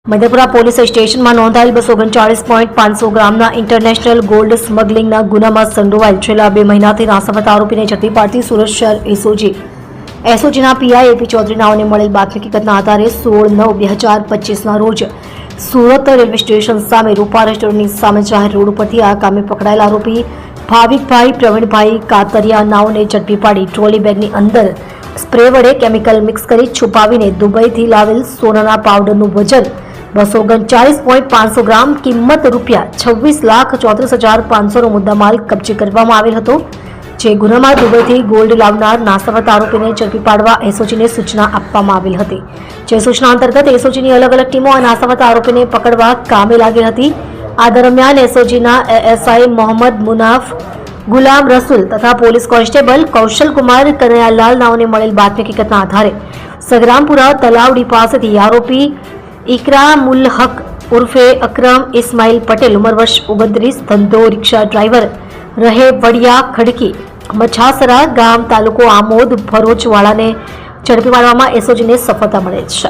Madhepura police સ્ટેશનમાં નોંધાયેલ 239.500 ગ્રામના international gold સ્મગલિંગના ગુનામાં સંડોવાયેલ છેલ્લા 2 મહિનાથી નાસવત આરોપીને ઝડપી પાડતી સુરત શહેર એસઓજીના પીઆઈ એપી ચૌધરી નાઓને મળેલ બાતમી હકીકતના આધારે 16/9/2025ના રોજ સુરત રેલવે સ્ટેશન સામે રૂપા રેસ્ટોરન્ટની સામે જાહેર રોડ ઉપરથી આ કામે પકડાયેલ આરોપી ભાવિકભાઈ પ્રવીણભાઈ કાતરિયા નાઓને ઝડપી પાડી ટ્રોલી બેગની અંદર સ્પ્રે વડે કેમિકલ મિક્સ કરી છુપાવીને દુબઈથી લાવેલ સોનાના પાવડરનું વજન 239.500 ગ્રામ કિંમત ₹26,34,500નો મુદ્દામાલ કબજે કરવામાં આવેલ હતો। જે ગુનામાં દુબઈથી ગોલ્ડ લાવનાર નાસવત આરોપીને ઝડપી પાડવા એસઓજીને સૂચના આપવામાં આવેલ હતી। જે સૂચના અંતર્ગત એસઓજીની અલગ અલગ ટીમો આ નાસવત આરોપીને પકડવા કામે લાગી હતી। આ દરમિયાન એસઓજીના એએસઆઈ મોહમ્મદ મુનાફ ગુલામ રસૂલ તથા પોલીસ કોન્સ્ટેબલ કૌશલ કુમાર કનૈયાલાલ નાઓને મળેલ બાતમી હકીકતના આધારે સગરામપુરા તલાવડી પાસેથી આરોપી ઇકરામુલ હક ઉર્ફે અકરમ ઇસ્માઇલ પટેલ ઉંમર વર્ષ 29 ધંધો રિક્ષા ડ્રાઈવર રહે વડિયા ખડકી મછાસરા ગામ તાલુકો આમોદ ભરૂચવાળાને ઝડપી પાડવામાં એસઓજીને સફળતા મળે છે।